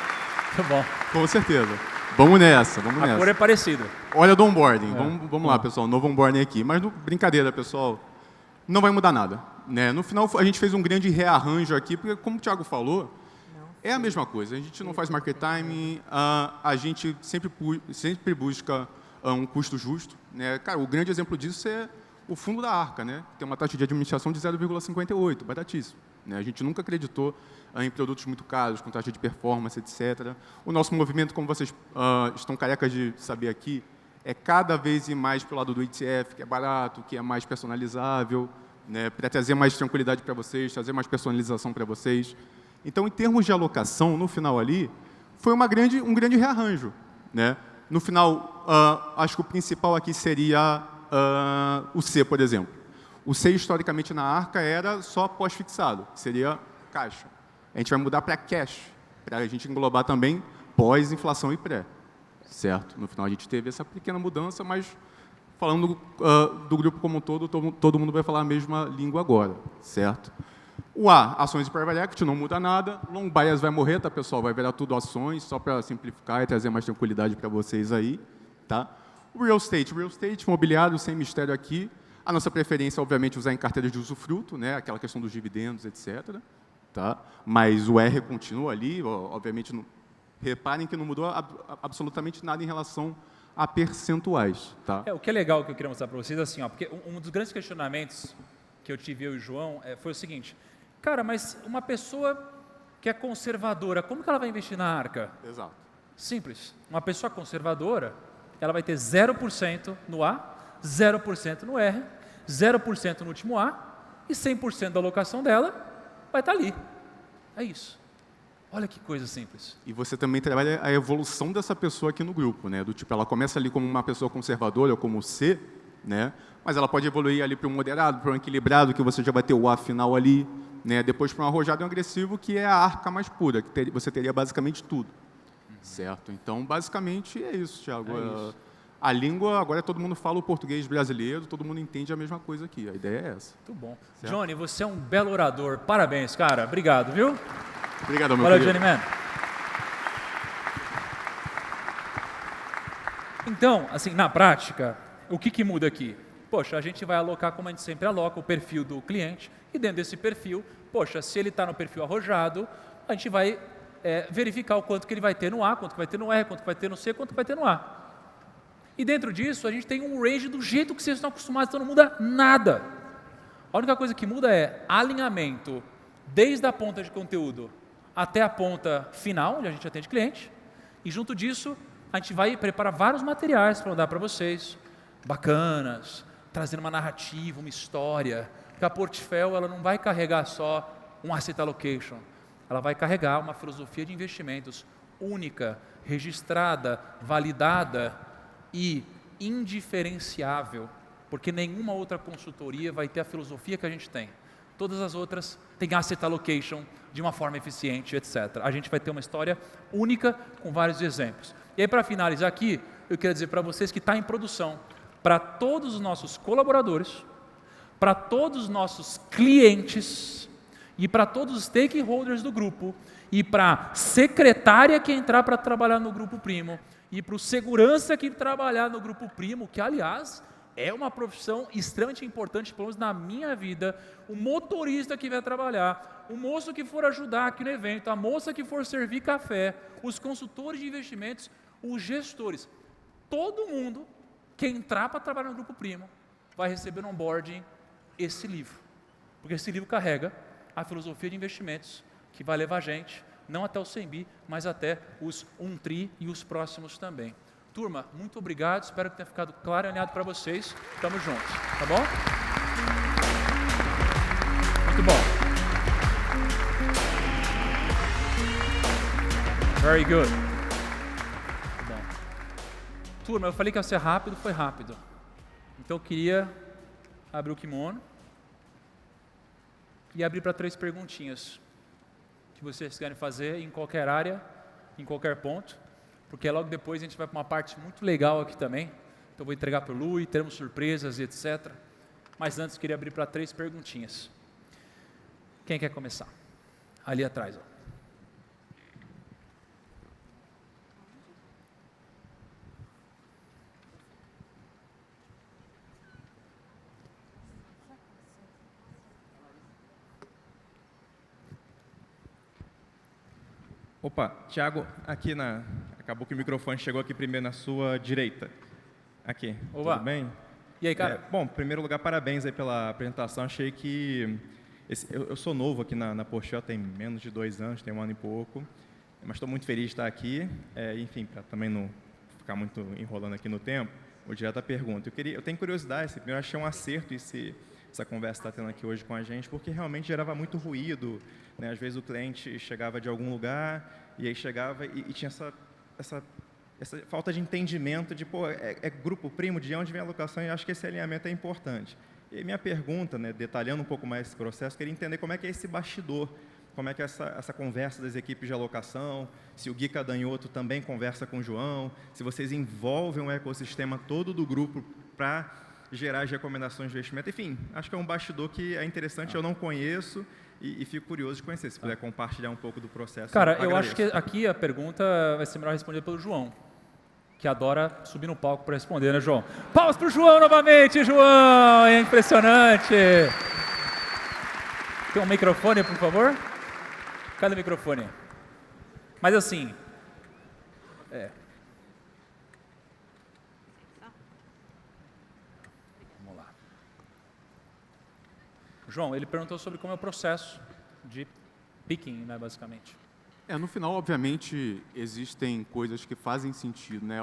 muito bom. Com certeza. Vamos nessa, vamos nessa. A cor é parecida. Olha do onboarding. Vamos lá, pessoal. Novo onboarding aqui. Mas, brincadeira, pessoal, não vai mudar nada. Né? No final, a gente fez um grande rearranjo aqui, porque, como o Thiago falou, é a mesma coisa. A gente não faz market timing, a gente sempre busca um custo justo. Né? Cara, o grande exemplo disso é o fundo da Arca, né? Tem uma taxa de administração de 0,58, baratíssimo. Né? A gente nunca acreditou em produtos muito caros, com taxa de performance, etc. O nosso movimento, como vocês estão carecas de saber aqui, é cada vez ir mais para o lado do ETF, que é barato, que é mais personalizável, né? Para trazer mais tranquilidade para vocês, trazer mais personalização para vocês. Então, em termos de alocação, no final ali, foi um grande rearranjo. Né? No final, acho que o principal aqui seria o C, por exemplo. O C, historicamente, na Arca, era só pós-fixado, que seria caixa. A gente vai mudar para cash, para a gente englobar também pós-inflação e pré. Certo? No final, a gente teve essa pequena mudança, mas falando do grupo como um todo mundo vai falar a mesma língua agora. Certo? O A, ações e private equity, não muda nada. Long bias vai morrer, tá, pessoal? Vai virar tudo ações, só para simplificar e trazer mais tranquilidade para vocês aí. Tá? O real estate, imobiliário, sem mistério aqui. A nossa preferência, obviamente, usar em carteiras de usufruto, né? Aquela questão dos dividendos, etc. Tá? Mas o R continua ali, obviamente, reparem que não mudou absolutamente nada em relação a percentuais. Tá? O que é legal que eu queria mostrar para vocês, assim, porque um dos grandes questionamentos que eu tive, eu e o João, foi o seguinte: cara, mas uma pessoa que é conservadora, como que ela vai investir na Arca? Exato. Simples. Uma pessoa conservadora, ela vai ter 0% no A, 0% no R, 0% no último A e 100% da alocação dela vai estar ali. É isso. Olha que coisa simples. E você também trabalha a evolução dessa pessoa aqui no grupo, né? Do tipo, ela começa ali como uma pessoa conservadora ou como C, né? Mas ela pode evoluir ali para um moderado, para um equilibrado, que você já vai ter o A final ali, né? Depois para um arrojado e um agressivo, que é a Arca mais pura, que você teria basicamente tudo. Certo? Então, basicamente, é isso, Thiago. É isso. A língua, agora todo mundo fala o português brasileiro, todo mundo entende a mesma coisa aqui. A ideia é essa. Muito bom. Certo? Johnny, você é um belo orador. Parabéns, cara. Obrigado, viu? Obrigado, meu Valeu, querido. Johnny Man. Então, assim, na prática, o que muda aqui? Poxa, a gente vai alocar como a gente sempre aloca, o perfil do cliente, e dentro desse perfil, poxa, se ele está no perfil arrojado, a gente vai verificar o quanto que ele vai ter no A, quanto que vai ter no R, quanto que vai ter no C, quanto que vai ter no A. E dentro disso, a gente tem um range do jeito que vocês estão acostumados, então não muda nada. A única coisa que muda é alinhamento, desde a ponta de conteúdo até a ponta final, onde a gente atende cliente, e junto disso, a gente vai preparar vários materiais para mandar para vocês, bacanas, trazendo uma narrativa, uma história, porque a portfólio ela não vai carregar só um asset allocation, ela vai carregar uma filosofia de investimentos única, registrada, validada e indiferenciável, porque nenhuma outra consultoria vai ter a filosofia que a gente tem. todas as outras têm asset allocation de uma forma eficiente, etc. A gente vai ter uma história única com vários exemplos. E aí, para finalizar aqui, eu quero dizer para vocês que está em produção, para todos os nossos colaboradores, para todos os nossos clientes e para todos os stakeholders do grupo e para a secretária que entrar para trabalhar no Grupo Primo e para o segurança que trabalhar no Grupo Primo, que, aliás, é uma profissão extremamente importante, pelo menos na minha vida, o motorista que vai trabalhar, o moço que for ajudar aqui no evento, a moça que for servir café, os consultores de investimentos, os gestores, todo mundo que entrar para trabalhar no Grupo Primo vai receber no onboarding esse livro, porque esse livro carrega a filosofia de investimentos que vai levar a gente, não até o 100 bi, mas até os 1 tri e os próximos também. Turma, muito obrigado, espero que tenha ficado claro e alinhado para vocês. Tamo juntos, tá bom? Muito bom. Very good. Bom. Turma, eu falei que ia ser rápido, foi rápido. Então eu queria abrir o kimono e abrir para 3 perguntinhas que vocês querem fazer em qualquer área, em qualquer ponto. Porque logo depois a gente vai para uma parte muito legal aqui também. Então eu vou entregar para o Lu e teremos surpresas e etc. Mas antes queria abrir para 3 perguntinhas. Quem quer começar? Ali atrás. Ó. Opa, Thiago, acabou que o microfone chegou aqui primeiro na sua direita. Aqui, Opa. Tudo bem? E aí, cara? Bom, em primeiro lugar, parabéns aí pela apresentação. Achei que... eu sou novo aqui na Porchel, tem menos de 2 anos, tem 1 ano e pouco. Mas estou muito feliz de estar aqui. Enfim, para também não ficar muito enrolando aqui no tempo, vou direto à pergunta. Eu tenho curiosidade, primeiro achei um acerto essa conversa que está tendo aqui hoje com a gente, porque realmente gerava muito ruído, né? Às vezes o cliente chegava de algum lugar e aí chegava e tinha essa falta de entendimento de, é Grupo Primo, de onde vem a alocação, e acho que esse alinhamento é importante. E minha pergunta, né, detalhando um pouco mais esse processo, queria entender como é que é esse bastidor, como é que é essa conversa das equipes de alocação, se o Gui Cadanhoto também conversa com o João, se vocês envolvem o ecossistema todo do grupo para gerar as recomendações de investimento. Enfim, acho que é um bastidor que é interessante, eu não conheço e fico curioso de conhecer. Se puder compartilhar um pouco do processo. Cara, eu acho que aqui a pergunta vai ser melhor respondida pelo João, que adora subir no palco para responder, né, João? Palmas para o João novamente, João! É impressionante! Tem um microfone, por favor? Cadê o microfone? Mas assim... Vamos lá. João, ele perguntou sobre como é o processo de picking, né, basicamente. No final, obviamente, existem coisas que fazem sentido, né?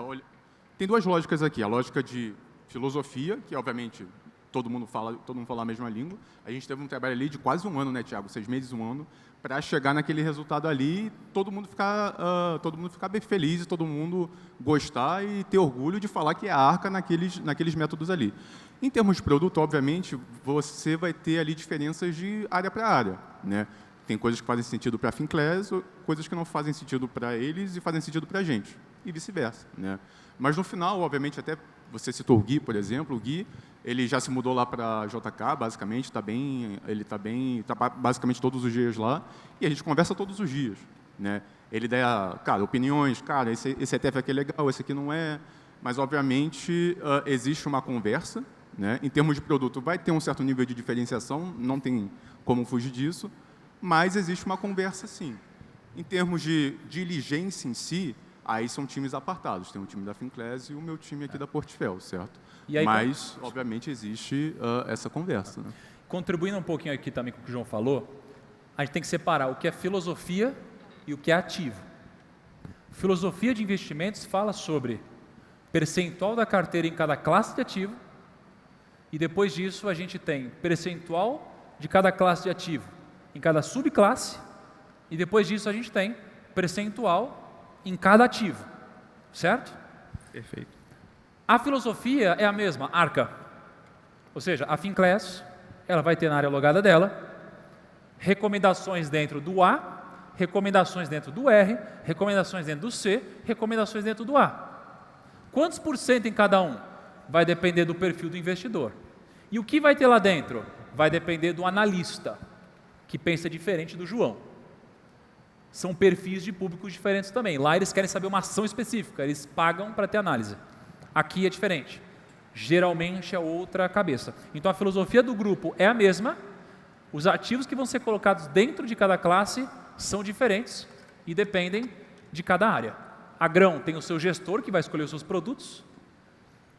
Tem 2 lógicas aqui. A lógica de filosofia, que obviamente todo mundo fala a mesma língua. A gente teve um trabalho ali de quase 1 ano, né, Thiago? 6 meses, 1 ano, para chegar naquele resultado ali e todo mundo ficar bem feliz, todo mundo gostar e ter orgulho de falar que é a Arca naqueles métodos ali. Em termos de produto, obviamente, você vai ter ali diferenças de área para área, né? Tem coisas que fazem sentido para a Finclass, coisas que não fazem sentido para eles e fazem sentido para a gente, e vice-versa, né? Mas no final, obviamente, até você citou o Gui, por exemplo, o Gui, ele já se mudou lá para JK, basicamente, ele está basicamente todos os dias lá, e a gente conversa todos os dias, né? Ele dá, cara, opiniões, cara, esse ETF aqui é legal, esse aqui não é, mas, obviamente, existe uma conversa, né? Em termos de produto, vai ter um certo nível de diferenciação, não tem como fugir disso, mas existe uma conversa, sim. Em termos de diligência em si, aí são times apartados. Tem o time da Finclass e o meu time aqui da Portfel, certo? Aí, mas, obviamente, existe essa conversa. Né? Contribuindo um pouquinho aqui também com o que o João falou, a gente tem que separar o que é filosofia e o que é ativo. Filosofia de investimentos fala sobre percentual da carteira em cada classe de ativo, e depois disso a gente tem percentual de cada classe de ativo em cada subclasse, e depois disso a gente tem percentual em cada ativo, certo? Perfeito. A filosofia é a mesma, Arca. Ou seja, a Finclass, ela vai ter na área logada dela recomendações dentro do A, recomendações dentro do R, recomendações dentro do C, recomendações dentro do A. Quantos por cento em cada um? Vai depender do perfil do investidor. E o que vai ter lá dentro? Vai depender do analista, que pensa diferente do João. São perfis de públicos diferentes também. Lá eles querem saber uma ação específica, eles pagam para ter análise. Aqui é diferente. Geralmente é outra cabeça. Então a filosofia do grupo é a mesma, os ativos que vão ser colocados dentro de cada classe são diferentes e dependem de cada área. A Grão tem o seu gestor que vai escolher os seus produtos,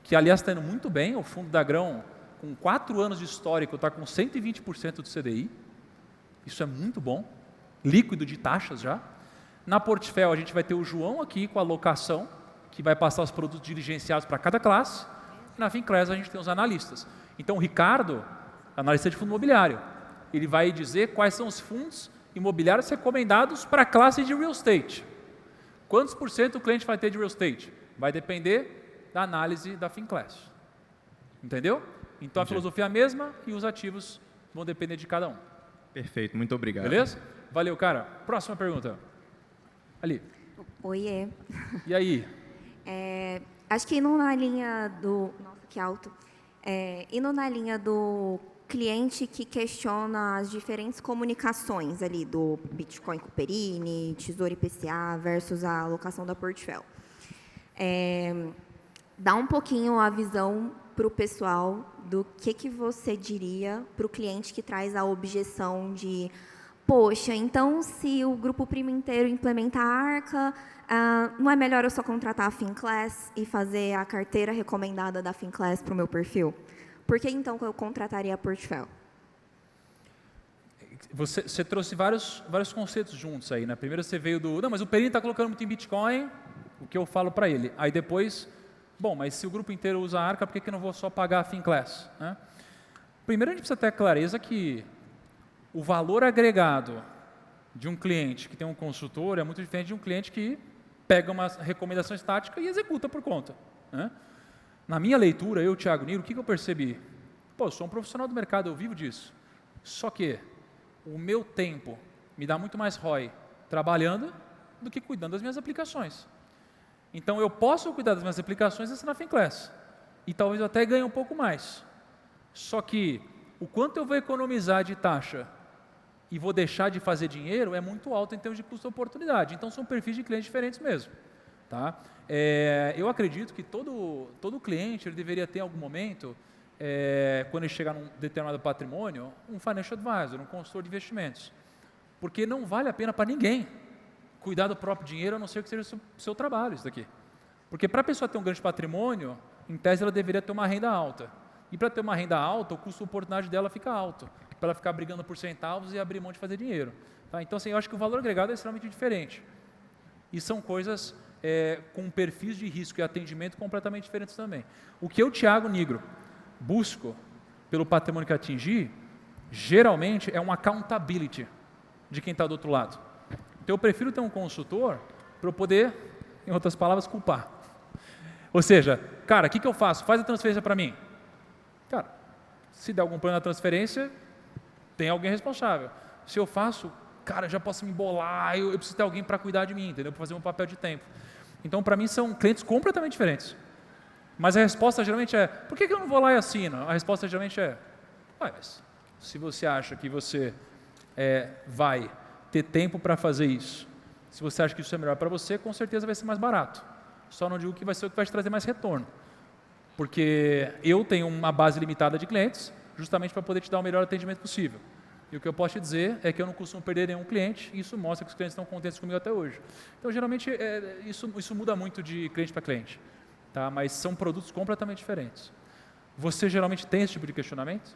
que aliás está indo muito bem. O fundo da Grão, com 4 anos de histórico, está com 120% do CDI. Isso é muito bom. Líquido de taxas já. Na Portfel a gente vai ter o João aqui com a alocação, que vai passar os produtos diligenciados para cada classe. E na Finclass a gente tem os analistas. Então o Ricardo, analista de fundo imobiliário, ele vai dizer quais são os fundos imobiliários recomendados para a classe de real estate. Quantos por cento o cliente vai ter de real estate? Vai depender da análise da Finclass. Entendeu? Então a filosofia é a mesma e os ativos vão depender de cada um. Perfeito, muito obrigado. Beleza? Valeu, cara. Próxima pergunta. Ali. Oiê. E aí? Acho que indo na linha do... Nossa, que alto. Indo na linha do cliente que questiona as diferentes comunicações ali do Bitcoin Cooperini, Tesouro IPCA versus a alocação da Portfel. Dá um pouquinho a visão para o pessoal do que você diria para o cliente que traz a objeção de: poxa, então se o Grupo Primo inteiro implementar a Arca, não é melhor eu só contratar a Finclass e fazer a carteira recomendada da Finclass para o meu perfil? Por que então eu contrataria a Portfel? Você trouxe vários conceitos juntos aí, né? Primeiro você veio do: não, mas o Perini está colocando muito em Bitcoin, o que eu falo para ele. Aí depois, bom, mas se o grupo inteiro usa a Arca, por que eu não vou só pagar a Finclass? Né? Primeiro a gente precisa ter clareza que o valor agregado de um cliente que tem um consultor é muito diferente de um cliente que pega uma recomendação estática e executa por conta. Né? Na minha leitura, eu, Thiago Niro, o que eu percebi? Pô, eu sou um profissional do mercado, eu vivo disso. Só que o meu tempo me dá muito mais ROI trabalhando do que cuidando das minhas aplicações. Então, eu posso cuidar das minhas aplicações e na Finclass. E talvez eu até ganhe um pouco mais. Só que o quanto eu vou economizar de taxa e vou deixar de fazer dinheiro é muito alto em termos de custo-oportunidade. Então, são perfis de clientes diferentes mesmo. Tá? Eu acredito que todo cliente ele deveria ter, em algum momento, quando ele chegar num determinado patrimônio, um financial advisor, um consultor de investimentos. Porque não vale a pena para ninguém cuidar do próprio dinheiro, a não ser que seja o seu trabalho isso daqui. Porque para a pessoa ter um grande patrimônio, em tese ela deveria ter uma renda alta. E para ter uma renda alta, o custo-oportunidade dela fica alto, para ela ficar brigando por centavos e abrir mão de fazer dinheiro. Tá? Então, assim, eu acho que o valor agregado é extremamente diferente. E são coisas com perfis de risco e atendimento completamente diferentes também. O que eu, Thiago Nigro, busco pelo patrimônio que atingir, geralmente é um accountability de quem está do outro lado. Então, eu prefiro ter um consultor para eu poder, em outras palavras, culpar. Ou seja, cara, o que eu faço? Faz a transferência para mim. Cara, se der algum problema na transferência, tem alguém responsável. Se eu faço, cara, já posso me embolar, eu preciso ter alguém para cuidar de mim, entendeu? Para fazer um papel de tempo. Então, para mim, são clientes completamente diferentes. Mas a resposta geralmente é: por que eu não vou lá e assino? A resposta geralmente é: mas se você acha que você vai ter tempo para fazer isso, se você acha que isso é melhor para você, com certeza vai ser mais barato. Só não digo que vai ser o que vai te trazer mais retorno. Porque eu tenho uma base limitada de clientes, justamente para poder te dar o melhor atendimento possível. E o que eu posso te dizer é que eu não costumo perder nenhum cliente, e isso mostra que os clientes estão contentes comigo até hoje. Então, geralmente, isso muda muito de cliente para cliente, tá? Mas são produtos completamente diferentes. Você geralmente tem esse tipo de questionamento?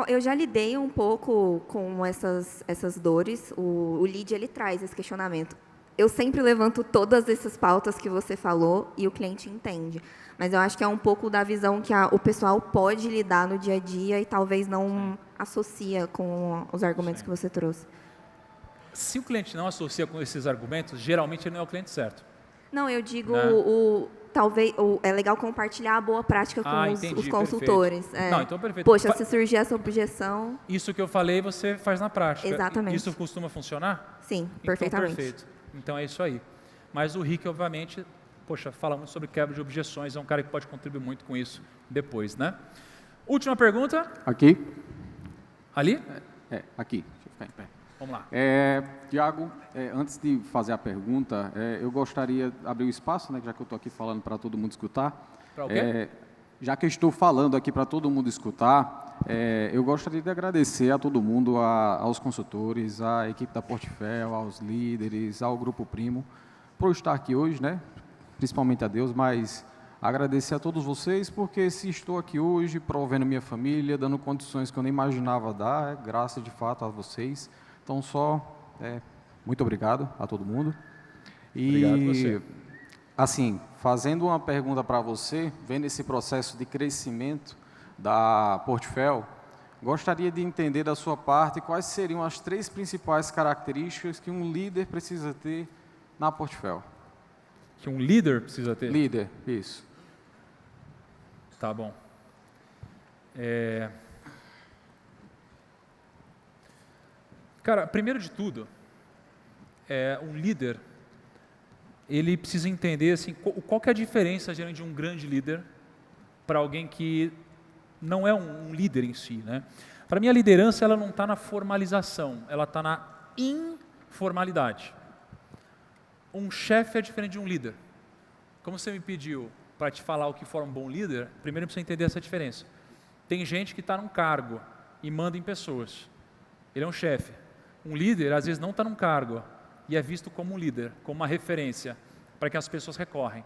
Eu já lidei um pouco com essas dores. O lead, ele traz esse questionamento. Eu sempre levanto todas essas pautas que você falou e o cliente entende. Mas eu acho que é um pouco da visão que o pessoal pode lidar no dia a dia e talvez não associa com os argumentos que você trouxe. Se o cliente não associa com esses argumentos, geralmente ele não é o cliente certo. Não, eu digo Né? talvez é legal compartilhar a boa prática com Entendi, os consultores. perfeito. Não, então perfeito. Poxa, se surgir essa objeção, Isso que eu falei, você faz na prática. Exatamente. Isso costuma funcionar? sim, Então, perfeitamente. perfeito. Então é isso aí. Mas o Rick, obviamente, poxa, fala muito sobre quebra de objeções, é um cara que pode contribuir muito com isso depois, né? Última pergunta. Aqui? Ali? Aqui. Deixa eu ficar em pé. Vamos lá. Tiago, antes de fazer a pergunta, eu gostaria de abrir o espaço, né, já que eu estou aqui falando para todo mundo escutar. Para o quê? Já que eu estou falando aqui para todo mundo escutar, eu gostaria de agradecer a todo mundo, aos consultores, à equipe da Portfel, aos líderes, ao Grupo Primo, por estar aqui hoje, né? Principalmente a Deus, mas agradecer a todos vocês, porque se estou aqui hoje, provendo minha família, dando condições que eu nem imaginava dar, graças de fato a vocês. Então, muito obrigado a todo mundo. E, Obrigado você. assim, fazendo uma pergunta para você, vendo esse processo de crescimento da Portfel, gostaria de entender da sua parte quais seriam as 3 principais características que um líder precisa ter na Portfel. Que um líder precisa ter? Líder, isso. Tá bom. Cara, primeiro de tudo, um líder, ele precisa entender assim, qual que é a diferença geralmente de um grande líder para alguém que não é um líder em si, né? Para mim, a liderança ela não está na formalização, ela está na informalidade. Um chefe é diferente de um líder. Como você me pediu para te falar o que for um bom líder, primeiro precisa entender essa diferença. Tem gente que está num cargo e manda em pessoas. Ele é um chefe. Um líder, às vezes, não está num cargo e é visto como um líder, como uma referência para que as pessoas recorrem.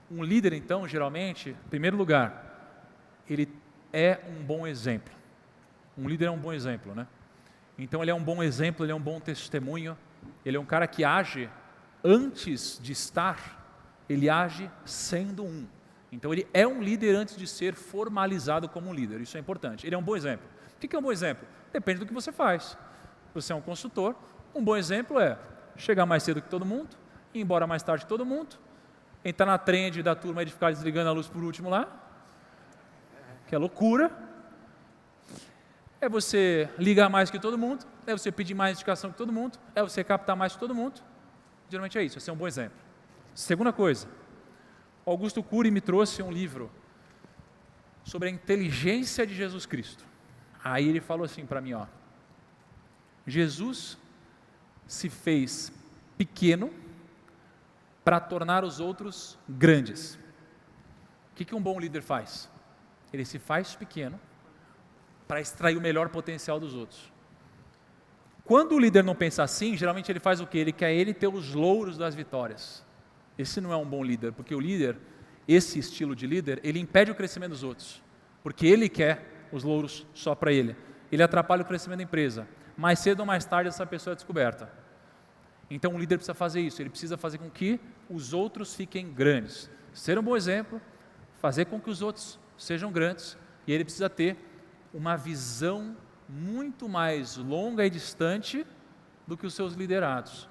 Um líder, então, geralmente, em primeiro lugar, ele é um bom exemplo. Um líder é um bom exemplo, né? Então, ele é um bom exemplo, ele é um bom testemunho, ele é um cara que age antes de estar, ele age sendo um. Então, ele é um líder antes de ser formalizado como um líder. Isso é importante. Ele é um bom exemplo. O que é um bom exemplo? Depende do que você faz. Você é um consultor, um bom exemplo é chegar mais cedo que todo mundo, ir embora mais tarde que todo mundo, entrar na trend da turma de ficar desligando a luz por último lá, que é loucura. É você ligar mais que todo mundo, é você pedir mais indicação que todo mundo, é você captar mais que todo mundo. Geralmente é isso, esse é um bom exemplo. Segunda coisa, Augusto Cury me trouxe um livro sobre a inteligência de Jesus Cristo. Aí ele falou assim para mim, Jesus se fez pequeno para tornar os outros grandes. O que um bom líder faz? Ele se faz pequeno para extrair o melhor potencial dos outros. Quando o líder não pensa assim, geralmente ele faz o quê? Ele quer ter os louros das vitórias. Esse não é um bom líder, porque o líder, esse estilo de líder, ele impede o crescimento dos outros, porque ele quer os louros só para ele. Ele atrapalha o crescimento da empresa. Mais cedo ou mais tarde essa pessoa é descoberta. Então o líder precisa fazer isso, ele precisa fazer com que os outros fiquem grandes. Ser um bom exemplo, fazer com que os outros sejam grandes, e ele precisa ter uma visão muito mais longa e distante do que os seus liderados.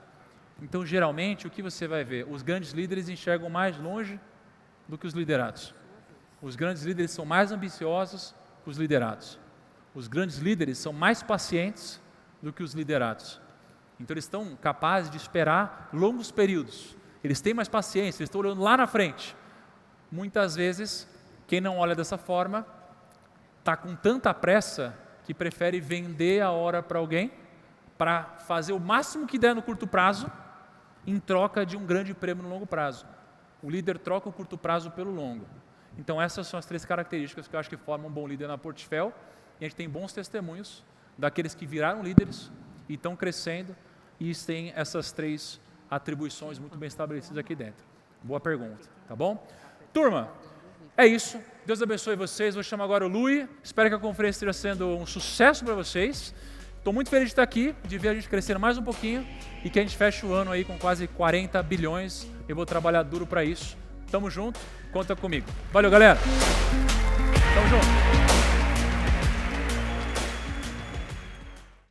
Então, geralmente, o que você vai ver? Os grandes líderes enxergam mais longe do que os liderados. Os grandes líderes são mais ambiciosos que os liderados. Os grandes líderes são mais pacientes do que os liderados. Então, eles estão capazes de esperar longos períodos. Eles têm mais paciência, eles estão olhando lá na frente. Muitas vezes, quem não olha dessa forma, está com tanta pressa que prefere vender a hora para alguém, para fazer o máximo que der no curto prazo, em troca de um grande prêmio no longo prazo. O líder troca o curto prazo pelo longo. Então essas são as 3 características que eu acho que formam um bom líder na Portfel, e a gente tem bons testemunhos daqueles que viraram líderes e estão crescendo e têm essas 3 atribuições muito bem estabelecidas aqui dentro. Boa pergunta, tá bom? Turma, é isso. Deus abençoe vocês. Vou chamar agora o Lui. Espero que a conferência esteja sendo um sucesso para vocês. Estou muito feliz de estar aqui, de ver a gente crescendo mais um pouquinho e que a gente feche o ano aí com quase 40 bilhões. Eu vou trabalhar duro para isso. Tamo junto, conta comigo. Valeu, galera. Tamo junto.